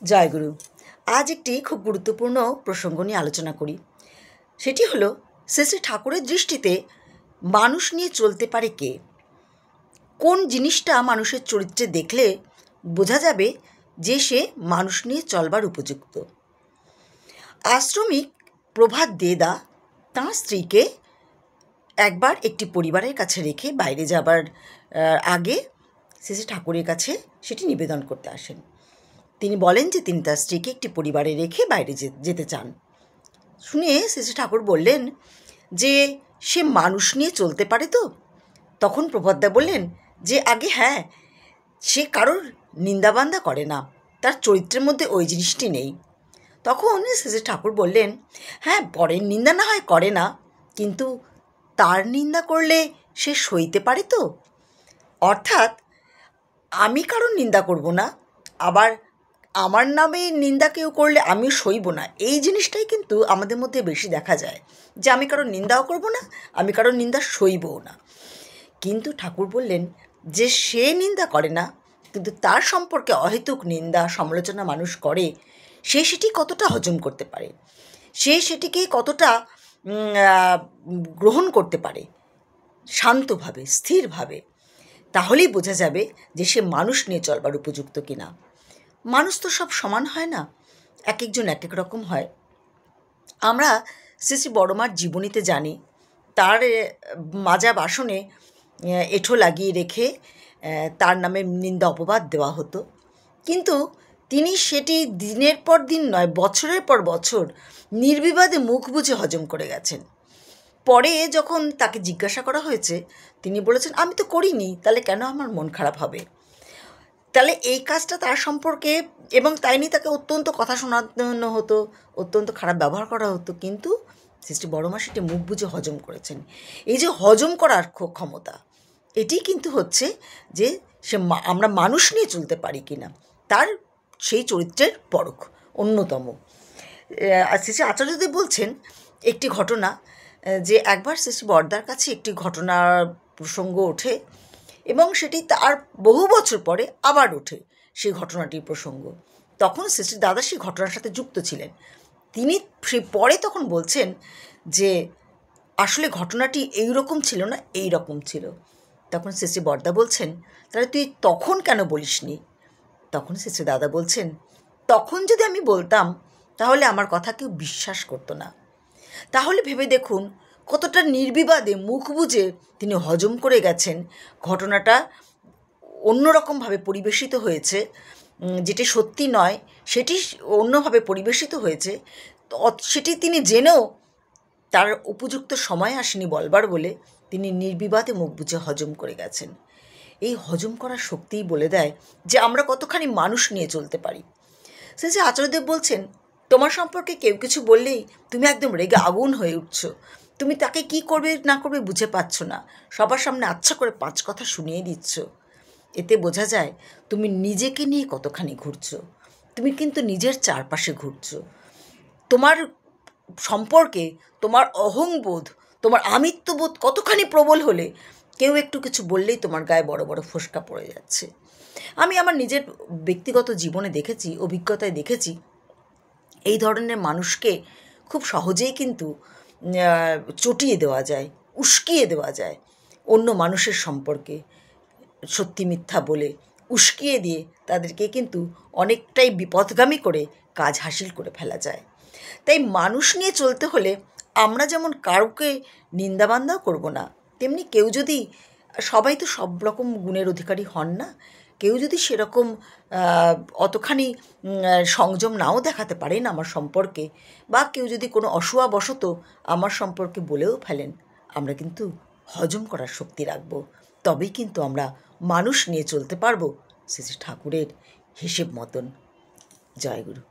জয়গুরু। আজ একটি খুব গুরুত্বপূর্ণ প্রসঙ্গ নিয়ে আলোচনা করি। সেটি হলো শ্রী শ্রী ঠাকুরের দৃষ্টিতে মানুষ নিয়ে চলতে পারে কে? কোন জিনিসটা মানুষের চরিত্রে দেখলে বোঝা যাবে যে সে মানুষ নিয়ে চলবার উপযুক্ত? আশ্রমিক প্রভাত দেদা তাঁর স্ত্রীকে একবার একটি পরিবারের কাছে রেখে বাইরে যাবার আগে শ্রী শ্রী ঠাকুরের কাছে সেটি নিবেদন করতে আসেন। তিনি বলেন যে তিনি তার স্ত্রীকে একটি পরিবারে রেখে বাইরে যেতে চান। শুনে শ্রী শ্রী ঠাকুর বললেন যে সে মানুষ নিয়ে চলতে পারে তো? তখন প্রভাতদা বললেন যে আগে হ্যাঁ, সে কারোর নিন্দাবান্দা করে না, তার চরিত্রের মধ্যে ওই জিনিসটি নেই। তখন শ্রী শ্রী ঠাকুর বললেন, হ্যাঁ, পরের নিন্দা না হয় করে না, কিন্তু তার নিন্দা করলে সে সইতে পারে তো? অর্থাৎ আমি কারোর নিন্দা করব না, আবার আমার নামে নিন্দা কেউ করলে আমিও সইব না। এই জিনিসটাই কিন্তু আমাদের মধ্যে বেশি দেখা যায়, যে আমি কারোর নিন্দাও করব না, আমি কারোর নিন্দা সইবও না। কিন্তু ঠাকুর বললেন যে সে নিন্দা করে না, কিন্তু তার সম্পর্কে অহেতুক নিন্দা সমালোচনা মানুষ করে, সে সেটি কতটা হজম করতে পারে, সে সেটিকে কতটা গ্রহণ করতে পারে শান্তভাবে, স্থিরভাবে, তাহলেই বোঝা যাবে যে সে মানুষ নিয়ে চলবার উপযুক্ত কিনা। মানুষ তো সব সমান হয় না, এক একজন এক এক রকম হয়। আমরা শ্রী শ্রী বড়মার জীবনীতে জানি তার মাজা বাসনে এঁঠো লাগিয়ে রেখে তার নামে নিন্দা অপবাদ দেওয়া হতো, কিন্তু তিনি সেটি দিনের পর দিন নয়, বছরের পর বছর নির্বিবাদে মুখ বুজে হজম করে গেছেন। পরে যখন তাকে জিজ্ঞাসা করা হয়েছে, তিনি বলেছেন আমি তো করিনি, তাহলে কেন আমার মন খারাপ হবে? তাহলে এই কাজটা তার সম্পর্কে, এবং তাই নিয়ে তাকে অত্যন্ত কথা শোনানো হতো, অত্যন্ত খারাপ ব্যবহার করা হতো, কিন্তু শ্রী বড়মা সেটি মুখ বুঝে হজম করেছেন। এই যে হজম করার ক্ষমতা, এটি কিন্তু হচ্ছে যে সে আমরা মানুষ নিয়ে চলতে পারি কিনা তার সেই চরিত্রের পরখ অন্যতম। শ্রী আচার্যদেব বলছেন একটি ঘটনা, যে একবার শ্রী বড়দার কাছে একটি ঘটনার প্রসঙ্গ ওঠে এবং সেটি তার বহু বছর পরে আবার ওঠে সেই ঘটনাটির প্রসঙ্গ। তখন শ্রী দাদা সেই ঘটনার সাথে যুক্ত ছিলেন। তিনি সেই পরে তখন বলছেন যে আসলে ঘটনাটি এই রকম ছিল না, এই রকম ছিল। তখন শ্রী বড়দা বলছেন, তাহলে তুই তখন কেন বলিসনি? তখন শ্রী দাদা বলছেন, তখন যদি আমি বলতাম তাহলে আমার কথা কেউ বিশ্বাস করতো না। তাহলে ভেবে দেখুন কতটা নির্বিবাদে মুখ বুজে তিনি হজম করে গেছেন। ঘটনাটা অন্যরকমভাবে পরিবেশিত হয়েছে, যেটি সত্যি নয় সেটি অন্যভাবে পরিবেশিত হয়েছে, সেটি তিনি জেনেও তার উপযুক্ত সময় আসেনি বলবার বলে তিনি নির্বিবাদে মুখ বুজে হজম করে গেছেন। এই হজম করার শক্তিই বলে দেয় যে আমরা কতখানি মানুষ নিয়ে চলতে পারি। সে যে আচার্যদেব বলছেন, তোমার সম্পর্কে কেউ কিছু বললেই তুমি একদম রেগে আগুন হয়ে উঠছো, তুমি তাকে কি করবে না করবে বুঝে পাচ্ছ না, সবার সামনে আচ্ছা করে 5 কথা শুনিয়ে দিচ্ছ। এতে বোঝা যায় তুমি নিজেকে নিয়ে কতখানি ঘুরছো, তুমি কিন্তু নিজের চারপাশে ঘুরছো। তোমার সম্পর্কে তোমার অহংবোধ, তোমার আমিত্ববোধ কতখানি প্রবল হলে কেউ একটু কিছু বললেই তোমার গায়ে বড় বড় ফোসকা পড়ে যাচ্ছে। আমি আমার নিজের ব্যক্তিগত জীবনে দেখেছি, অভিজ্ঞতায় দেখেছি, এই ধরনের মানুষকে খুব সহজেই কিন্তু চটিয়ে দেওয়া যায়, উস্কিয়ে দেওয়া যায়। অন্য মানুষের সম্পর্কে সত্যি মিথ্যা বলে উস্কিয়ে দিয়ে তাদেরকে কিন্তু অনেকটাই বিপথগামী করে কাজ হাসিল করে ফেলা যায়। তাই মানুষ নিয়ে চলতে হলে আমরা যেমন কাউকে নিন্দাবান্দাও করব না, তেমনি কেউ যদি, সবাই তো সব রকম গুণের অধিকারী হন না, কেউ যদি সেরকম অতখানি সংযম নাও দেখাতে পারেন আমার সম্পর্কে, বা কেউ যদি কোনো অসুয়াবশত আমার সম্পর্কে বলেও ফেলেন, আমরা কিন্তু হজম করার শক্তি রাখব। তবেই কিন্তু আমরা মানুষ নিয়ে চলতে পারবো শ্রী ঠাকুরের হিসেব মতন। জয় গুরু।